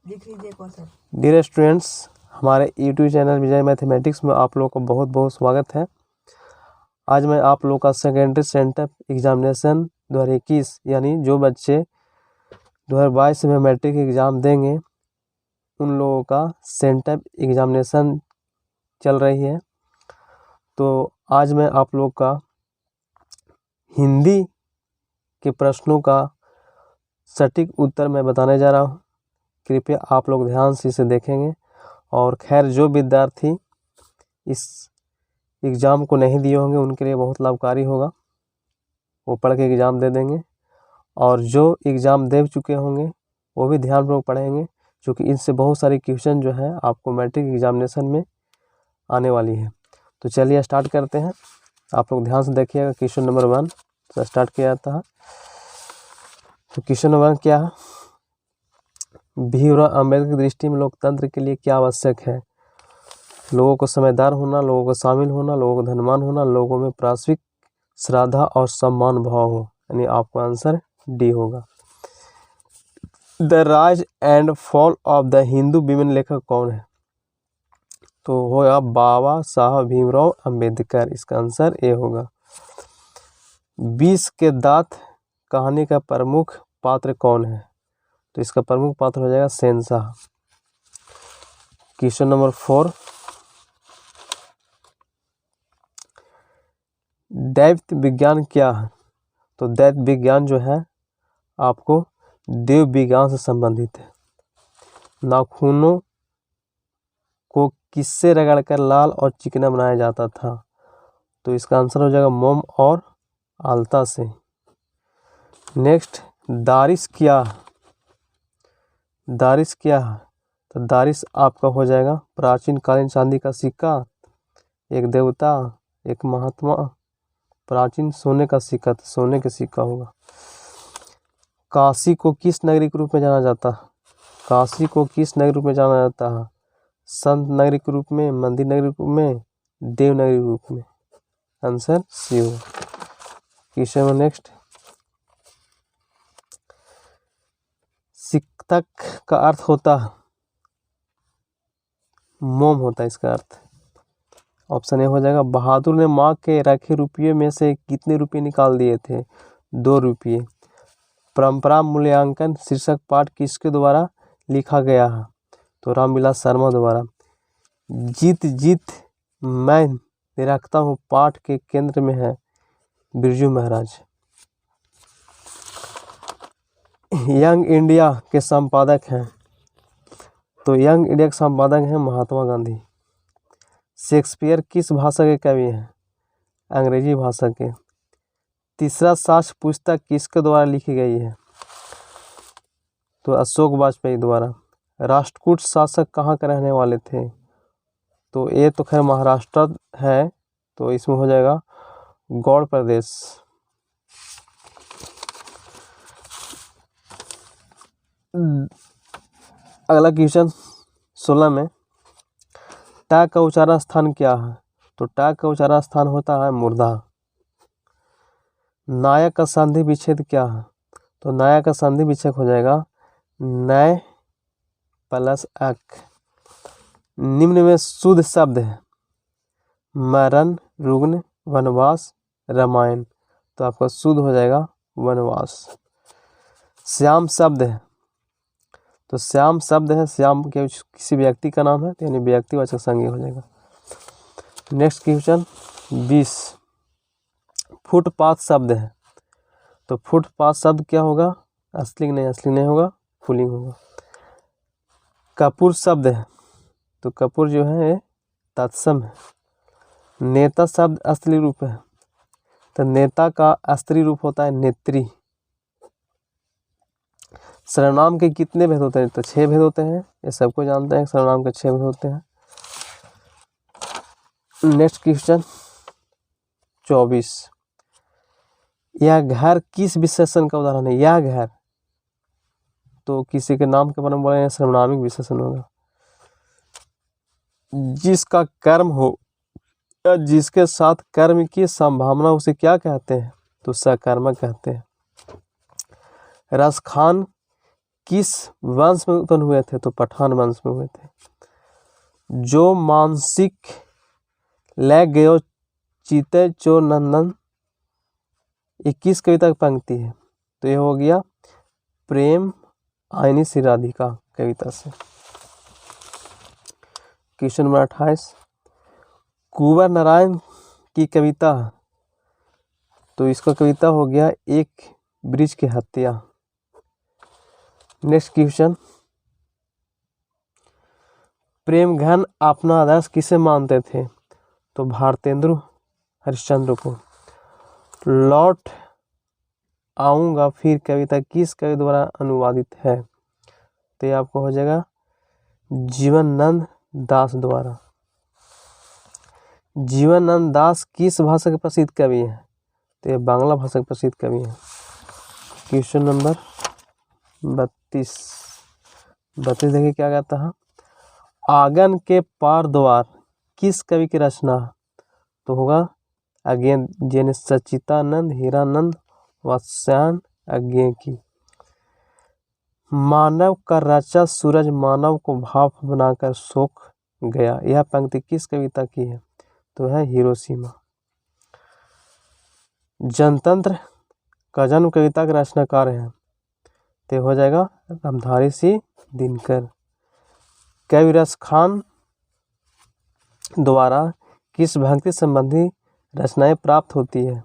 लिख लीजिए question. Dear students, हमारे यूट्यूब चैनल विजय मैथमेटिक्स में आप लोगों को बहुत बहुत स्वागत है। आज मैं आप लोगों का सेकेंडरी सेंटअप एग्जामिनेशन 2021 यानी जो बच्चे 2022 में मैट्रिक एग्ज़ाम देंगे उन लोगों का सेंटअप एग्जामिनेशन चल रही है। तो आज मैं आप लोग का हिंदी के प्रश्नों का सटीक उत्तर मैं बताने जा रहा हूँ। कृपया आप लोग ध्यान से इसे देखेंगे। और खैर, जो विद्यार्थी इस एग्ज़ाम को नहीं दिए होंगे उनके लिए बहुत लाभकारी होगा, वो पढ़ के एग्ज़ाम दे देंगे। और जो एग्ज़ाम दे चुके होंगे वो भी ध्यानपूर्वक पढ़ेंगे, क्योंकि इनसे बहुत सारे क्वेश्चन जो है आपको मैट्रिक एग्जामिनेशन में आने वाली है। तो चलिए स्टार्ट करते हैं। आप लोग ध्यान से देखिएगा। क्वेश्चन नंबर 1 से स्टार्ट किया जाता है। तो क्वेश्चन नंबर 1 क्या है? भीमराव अम्बेडकर की दृष्टि में लोकतंत्र के लिए क्या आवश्यक है? लोगों को समझदार होना, लोगों को शामिल होना, लोगों को धनवान होना, लोगों में पारस्परिक श्रद्धा और सम्मान भाव हो। यानी आपका आंसर डी होगा। The rise and fall of the Hindu women लेखक कौन है? तो होगा बाबा साहब भीमराव अंबेडकर। इसका आंसर ए होगा। 20 के दांत कहानी का प्रमुख पात्र कौन है? तो इसका प्रमुख पात्र हो जाएगा शहंशाह। क्वेश्चन नंबर 4, दैत्य विज्ञान क्या है? तो दैत्य विज्ञान जो है आपको देव विज्ञान से संबंधित है। नाखूनों को किससे रगड़कर लाल और चिकना बनाया जाता था? तो इसका आंसर हो जाएगा मोम और आलता से। नेक्स्ट, दारिश क्या है? दारिश क्या है? तो दारिश आपका हो जाएगा प्राचीन कालीन चांदी का सिक्का, एक देवता, एक महात्मा, प्राचीन सोने का सिक्का, तो सोने का सिक्का होगा। काशी को किस नगरी के रूप में जाना जाता है? काशी को किस नगरी के रूप में जाना जाता है? संत नगरी के रूप में, मंदिर नगरी के रूप में, देव नगरी के रूप में। आंसर सी होगा। क्वेश्चन में नेक्स्ट, सिक्तक का अर्थ होता है? मोम होता है इसका अर्थ। ऑप्शन ए हो जाएगा। बहादुर ने माँ के रखे रुपये में से कितने रुपये निकाल दिए थे? 2 रुपये। परंपरा मूल्यांकन शीर्षक पाठ किसके द्वारा लिखा गया है? तो रामविलास शर्मा द्वारा। जीत जीत मैं निरखता हूँ पाठ के केंद्र में है बिरजू महाराज। यंग इंडिया के संपादक हैं? तो यंग इंडिया के संपादक हैं महात्मा गांधी। शेक्सपियर किस भाषा के कवि हैं? अंग्रेजी भाषा के। तीसरा साक्ष्य पुस्तक किसके द्वारा लिखी गई है? तो अशोक वाजपेयी द्वारा। राष्ट्रकूट शासक कहाँ के रहने वाले थे? तो ये तो खैर महाराष्ट्र है, तो इसमें हो जाएगा गौड़ प्रदेश। अगला क्वेश्चन 16 में, टा का उच्चारण स्थान क्या है? तो टा का उच्चारण स्थान होता है मूर्धा। नायक का संधि विच्छेद क्या है? तो नायक का संधि विच्छेद हो जाएगा नय प्लस अक। निम्न में शुद्ध शब्द है? मरण, रुग्ण, वनवास, रामायण। तो आपका शुद्ध हो जाएगा वनवास। श्याम शब्द है? तो श्याम शब्द है, श्याम के किसी व्यक्ति का नाम है, तो यानी व्यक्तिवाचक संज्ञा हो जाएगा। नेक्स्ट क्वेश्चन 20, फुटपाथ शब्द है? तो फुटपाथ शब्द क्या होगा? स्त्रीलिंग नहीं होगा, पुल्लिंग होगा। कपूर शब्द है? तो कपूर जो है तत्सम है। नेता शब्द स्त्री रूप है? तो नेता का स्त्री रूप होता है नेत्री। सर्वनाम के कितने भेद होते हैं? तो 6 भेद होते हैं, ये सबको जानते हैं। सर्वनाम के 6 भेद होते हैं। नेक्स्ट क्वेश्चन 24, यह घर किस विशेषण का उदाहरण है? यह घर, तो किसी के नाम के बारे में बोले सर्वनामिक विशेषण होगा। जिसका कर्म हो या जिसके साथ कर्म की संभावना, उसे क्या कहते हैं? तो सकर्मक कहते हैं। रसखान किस वंश में उत्पन्न हुए थे? तो पठान वंश में हुए थे। जो मानसिक ले गयो चीते चो नंदन, ये किस कविता की पंक्ति है? तो ये हो गया प्रेम आईनी श्री राधिका कविता से। क्वेश्चन नंबर 28, कुंवर नारायण की कविता, तो इसका कविता हो गया एक ब्रिज की हत्या। नेक्स्ट क्वेश्चन, प्रेम घन अपना आदर्श किसे मानते थे? तो भारतेंदु हरिश्चंद्र को। लौट आऊंगा फिर कविता किस कवि द्वारा अनुवादित है? तो ये आपको हो जाएगा जीवनानंद दास द्वारा। जीवनानंद दास किस भाषा के प्रसिद्ध कवि हैं? तो ये बांग्ला भाषा के प्रसिद्ध कवि हैं। क्वेश्चन नंबर 32 देखिए क्या कहता है, आंगन के पार द्वार किस कवि की रचना? तो होगा अगेन जैन सच्चिदानंद हीरानंद वात्स्यायन अज्ञे की। मानव का रचा सूरज मानव को भाप बनाकर सोख गया, यह पंक्ति किस कविता की है? तो है हिरोशिमा। जनतंत्र का जन्म कविता के रचनाकार है, तो हो जाएगा रामधारी सिंह दिनकर। कवि रस खान द्वारा किस भक्ति संबंधी रचनाएं प्राप्त होती है?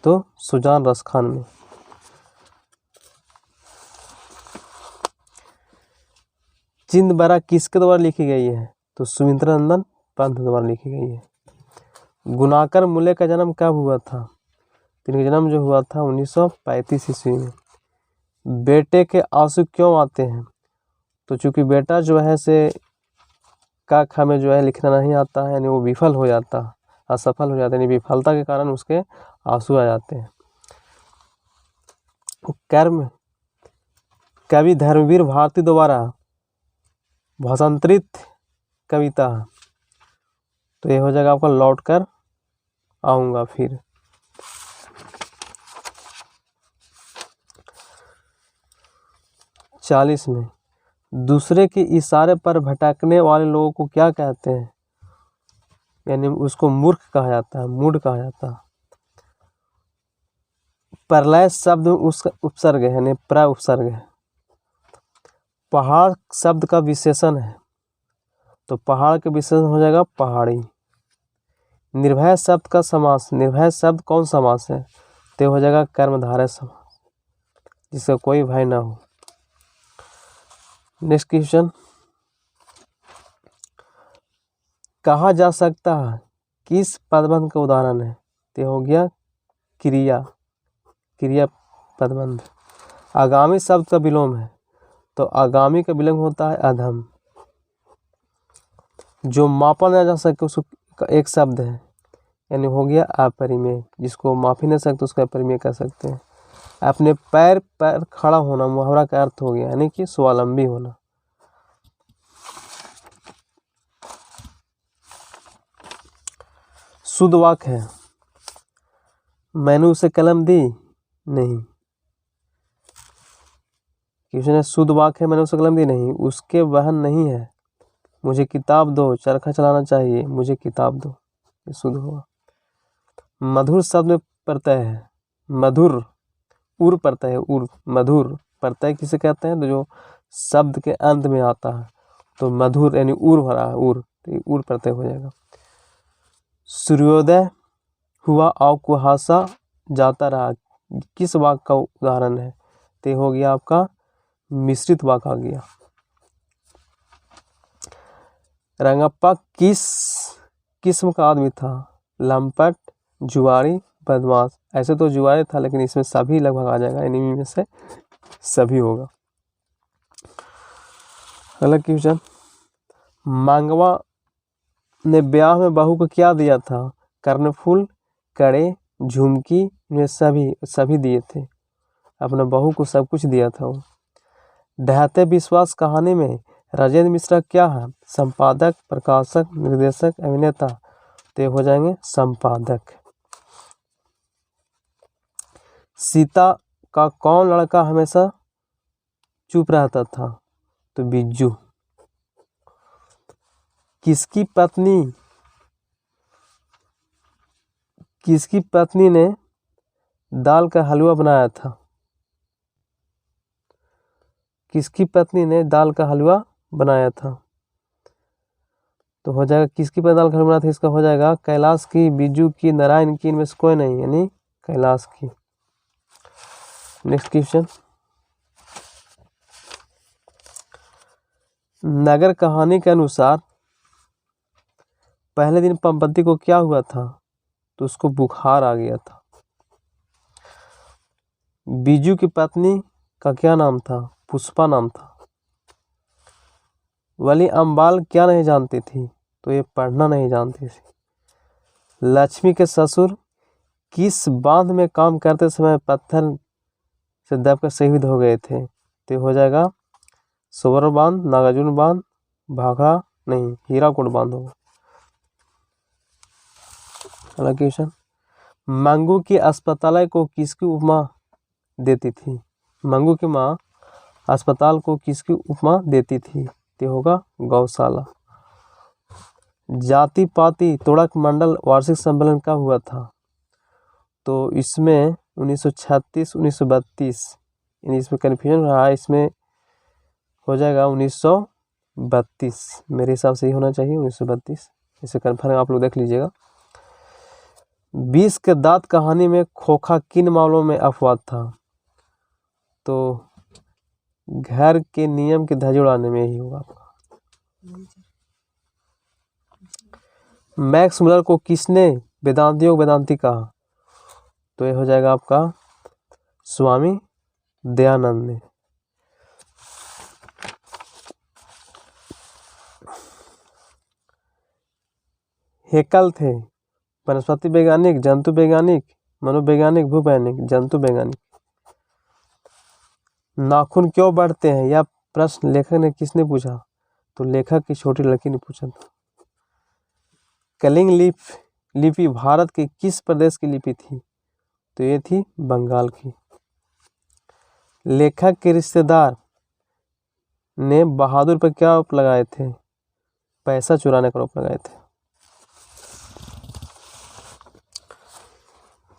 तो सुजान रस खान में। चिंद बरा किसके द्वारा लिखी गई है? तो सुमित्रानंदन पंत द्वारा लिखी गई है। गुणाकर मूल्य का जन्म कब हुआ था? इनका जन्म जो हुआ था 1935 ईस्वी में। बेटे के आंसू क्यों आते हैं? तो चूंकि बेटा जो है से का ख में जो है लिखना नहीं आता है, यानी वो विफल हो जाता है, असफल हो जाता है, यानी विफलता के कारण उसके आंसू आ जाते हैं। कर्म कवि धर्मवीर भारती द्वारा भाषांतरित कविता, तो ये हो जाएगा आपका लौट कर आऊंगा फिर। चालीस में दूसरे के इशारे पर भटकने वाले लोगों को क्या कहते हैं? यानी उसको मूर्ख कहा जाता है, मूढ़ कहा जाता है। प्रलय शब्द उसका उपसर्ग है, यानी प्र उपसर्ग है। पहाड़ शब्द का विशेषण है, तो पहाड़ के विशेषण हो जाएगा पहाड़ी। निर्भय शब्द का समास, निर्भय शब्द कौन समास है? तो हो जाएगा कर्मधारय समास, जिसका कोई भय ना हो। नेक्स्ट क्वेश्चन, कहा जा सकता है किस पदबंध का उदाहरण है? तो हो गया क्रिया, क्रिया पदबंध। आगामी शब्द का विलोम है, तो आगामी का विलोम होता है अधम। जो मापा ना जा सके उसका एक शब्द है, यानी हो गया अपरिमेय। जिसको माप ही नहीं सकते उसका अपरिमेय कह सकते हैं। अपने पैर पर खड़ा होना मुहावरा का अर्थ हो गया, यानी कि स्वावलंबी होना। शुद्ध वाक्य है, मैंने उसे कलम दी नहीं। क्वेश्चन है शुद्ध वाक्य है, मैंने उसे कलम दी नहीं, उसके वहन नहीं है, मुझे किताब दो, चरखा चलाना चाहिए, मुझे किताब दो, ये शुद्ध होगा। मधुर शब्द में प्रत्यय है, मधुर उर प्रत्यय है, उर मधुर प्रत्यय किसे कहते हैं? तो जो शब्द के अंत में आता है, तो मधुर यानी उर भरा है, उर, तो उर प्रत्यय हो जाएगा। सूर्योदय हुआ और कुहासा जाता रहा, किस वाक्य का उदाहरण है? तो हो गया आपका मिश्रित वाक्य आ गया। रंगप्पा किस किस्म का आदमी था? लंपट, जुआरी, बदमाश। ऐसे तो जुआरी था, लेकिन इसमें सभी लगभग आ जाएगा, इन्हीं में से सभी होगा। अगला क्वेश्चन, मांगवा ने ब्याह में बहू को क्या दिया था? कर्णफूल, कड़े, झुमकी, में सभी दिए थे। अपने बहू को सब कुछ दिया था वो। ढहते विश्वास कहानी में राजेंद्र मिश्रा क्या है? संपादक, प्रकाशक, निर्देशक, अभिनेता। तो हो जाएंगे संपादक। सीता का कौन लड़का हमेशा चुप रहता था, तो बिज्जू। किसकी पत्नी ने दाल का हलवा बनाया था? किसकी पत्नी ने दाल का हलवा बनाया था? तो हो जाएगा किसकी पत्नी दाल का हलवा बनाया था, इसका हो जाएगा कैलाश की, बिज्जू की, नारायण की, इनमें से कोई नहीं, यानी कैलाश की। नेक्स्ट क्वेश्चन, नगर कहानी के अनुसार पहले दिन पंपति को क्या हुआ था? तो उसको बुखार आ गया था। बिज्जू की पत्नी का क्या नाम था? पुष्पा नाम था। वली अम्बाल क्या नहीं जानती थी? तो ये पढ़ना नहीं जानती थी। लक्ष्मी के ससुर किस बांध में काम करते समय पत्थर से दबकर शहीद हो गए थे? तो हो जाएगा सोवर बांध, नागार्जुन बांध, भाखड़ा नहीं, हीराकुड बांध होगा। अगला क्वेश्चन, मंगू की अस्पताल को किसकी उपमा देती थी? मंगू की माँ अस्पताल को किसकी उपमा देती थी? तो होगा गौशाला। जाति पाति तोड़क मंडल वार्षिक सम्मेलन कब हुआ था? तो इसमें 1936, 1932, इसमें कन्फ्यूजन रहा है, इसमें हो जाएगा 1932, मेरे हिसाब से ही होना चाहिए 1932, इसे कन्फर्म आप लोग देख लीजिएगा। 20 के दांत कहानी में खोखा किन मामलों में अपवाद था? तो घर के नियम की धज्जी उड़ाने में ही होगा आपका। मैक्स मुलर को किसने वेदांती कहा? तो ये हो जाएगा आपका स्वामी दयानंद ने। हेकल थे वनस्पति वैज्ञानिक, जंतु वैज्ञानिक, मनोवैज्ञानिक, भूवैज्ञानिक, जंतु वैज्ञानिक। नाखून क्यों बढ़ते हैं, यह प्रश्न लेखक ने किसने पूछा? तो लेखक की छोटी लड़की ने पूछा था। कलिंग लिपि भारत के किस प्रदेश की लिपि थी? तो ये थी बंगाल की। लेखक के रिश्तेदार ने बहादुर पर क्या आरोप लगाए थे? पैसा चुराने का आरोप लगाए थे।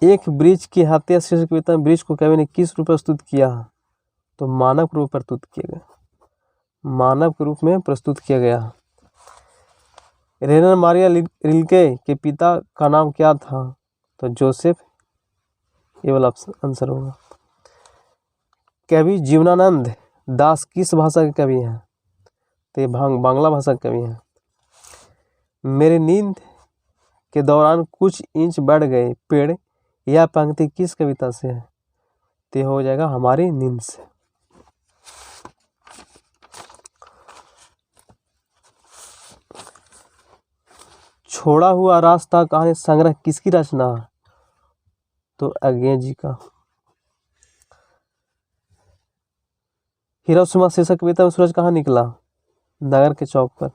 एक वृक्ष की हत्या शीर्षक कविता में वृक्ष को कवि ने किस रूप में प्रस्तुत किया? तो मानव के रूप में प्रस्तुत किया गया, मानव के रूप में प्रस्तुत किया गया। रेनर मारिया रिल्के के पिता का नाम क्या था? तो जोसेफ, ये वाला आंसर होगा। कवि जीवनानंद दास किस भाषा के कवि हैं? तो ये बांग्ला भाषा के कवि हैं। मेरी नींद के दौरान कुछ इंच बढ़ गए पेड़, यह पंक्ति किस कविता से है? तो हो जाएगा हमारी नींद से। छोड़ा हुआ रास्ता कहानी संग्रह किसकी रचना है? तो अज्ञे जी का। हिरोशिमा शीर्षक कविता में सूरज कहाँ निकला? नगर के चौक पर।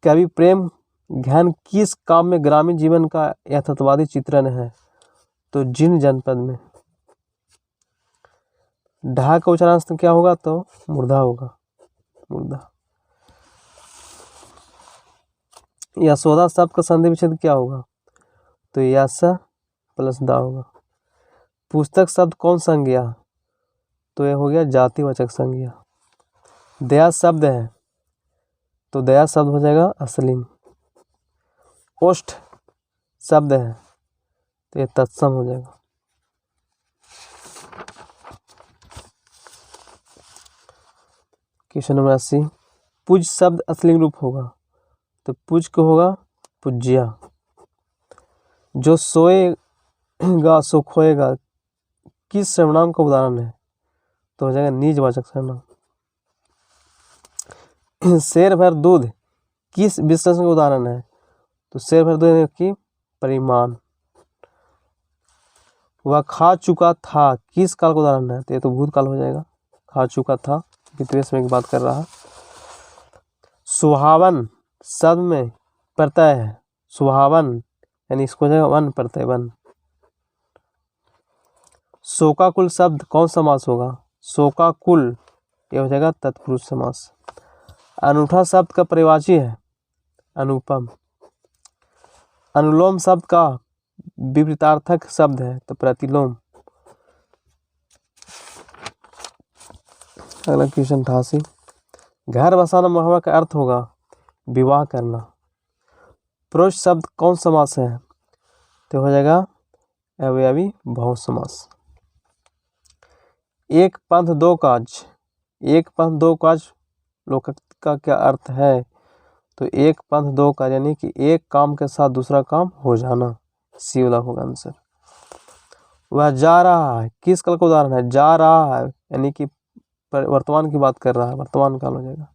कवि प्रेम घन किस काव्य में ग्रामीण जीवन का यथार्थवादी चित्रण है? तो जींद जनपद में। ढा का उच्चारण क्या होगा? तो मूर्धा होगा, मूर्धा। यशोदा शब्द का संधि विच्छेद क्या होगा? तो यश प्लस दा होगा। पुस्तक शब्द कौन संज्ञा? तो यह हो गया जातिवाचक संज्ञा। दया शब्द है, तो दया शब्द हो जाएगा अस्लिंग। ओष्ठ शब्द है, तो यह तत्सम हो जाएगा। क्वेश्चन नंबर 80, पूज शब्द अस्लिंग रूप होगा, तो पूज को होगा पूज्या। जो सोएगा सो खोएगा किस सर्वनाम का उदाहरण है? तो हो जाएगा निजवाचक सर्वनाम। शेर भर दूध किस विशेषण का उदाहरण है? तो शेर भर दूध की परिमाण। वह खा चुका था किस काल का उदाहरण है? तो ये तो भूतकाल हो जाएगा, खा चुका था, कितने समय की बात कर रहा है। सुहावन शब्द में प्रत्यय है, सुहावन यानी इसको हो जाएगा वन प्रत्यय वन। शोकाकुल शब्द कौन समास होगा? शोकाकुल, ये हो जाएगा तत्पुरुष समास। अनूठा शब्द का पर्यायवाची है अनुपम। अनुलोम शब्द का विपरीतार्थक शब्द है तो प्रतिलोम। अगला क्वेश्चन 88, घर बसाना मुहावरा का अर्थ होगा विवाह करना। पुरुष शब्द कौन समास है तो हो जाएगा अवयवी बहु समास। एक पंथ दो काज, एक पंथ दो काज लोक का क्या अर्थ है तो एक पंथ दो काज यानी कि एक काम के साथ दूसरा काम हो जाना, सी वाला होगा आंसर। वह जा रहा है, किस काल का उदाहरण है, जा रहा है यानी कि वर्तमान की बात कर रहा है, वर्तमान काल हो जाएगा।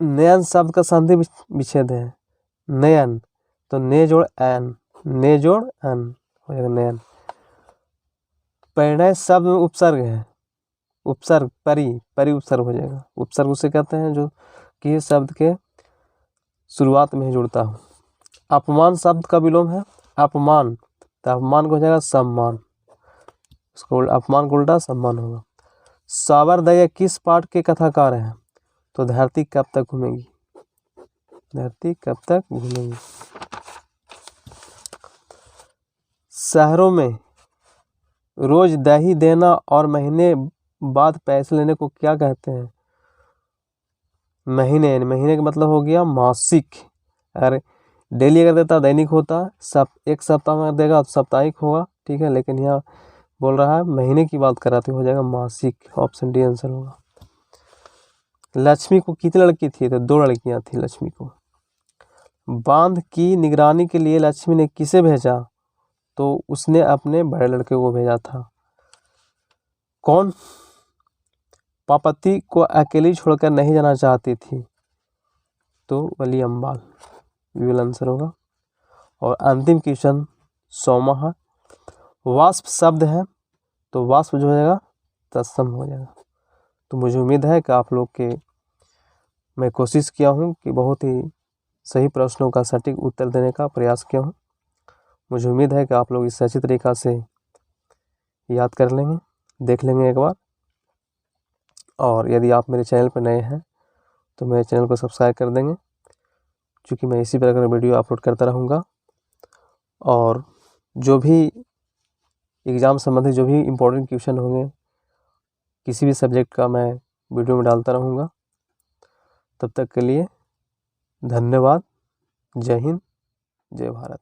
नयन शब्द का संधि विच्छेद है नयन तो ने जोड़ एन, ने जोड़ एन हो जाएगा नयन। परिणय शब्द में उपसर्ग है, उपसर्ग परि, परि उपसर्ग हो जाएगा। उपसर्ग उसे कहते हैं जो कि शब्द के शुरुआत में ही जुड़ता हो। अपमान शब्द का विलोम है अपमान, तो अपमान को हो जाएगा सम्मान, उसको अपमान को उल्टा सम्मान होगा। सावरदया किस पाठ के कथाकार हैं तो धरती कब तक घूमेगी, धरती कब तक घूमेगी। शहरों में रोज दही देना और महीने बाद पैसे लेने को क्या कहते हैं, महीने, महीने का मतलब हो गया मासिक। अगर डेली अगर देता दैनिक होता, एक सप्ताह में देगा तो साप्ताहिक होगा, ठीक है, लेकिन यहाँ बोल रहा है महीने की बात कर रहा तो हो जाएगा मासिक, ऑप्शन डी आंसर होगा। लक्ष्मी को कितनी लड़की थी तो 2 लड़कियां थी लक्ष्मी को। बांध की निगरानी के लिए लक्ष्मी ने किसे भेजा तो उसने अपने बड़े लड़के को भेजा था। कौन पार्वती को अकेली छोड़कर नहीं जाना चाहती थी तो वली अम्बाल, विल आंसर होगा। और अंतिम क्वेश्चन 100वां, वाष्प शब्द है तो वाष्प जो हो जाएगा तत्सम हो जाएगा। तो मुझे उम्मीद है कि आप लोग के मैं कोशिश किया हूँ कि बहुत ही सही प्रश्नों का सटीक उत्तर देने का प्रयास किया हूँ। मुझे उम्मीद है कि आप लोग इसे अच्छी तरीक़ा से याद कर लेंगे, देख लेंगे एक बार। और यदि आप मेरे चैनल पर नए हैं तो मेरे चैनल को सब्सक्राइब कर देंगे, क्योंकि मैं इसी प्रकार का वीडियो अपलोड करता रहूँगा। और जो भी एग्ज़ाम संबंधी जो भी इम्पोर्टेंट क्वेश्चन होंगे किसी भी सब्जेक्ट का मैं वीडियो में डालता रहूँगा। तब तक के लिए धन्यवाद। जय हिंद, जय भारत।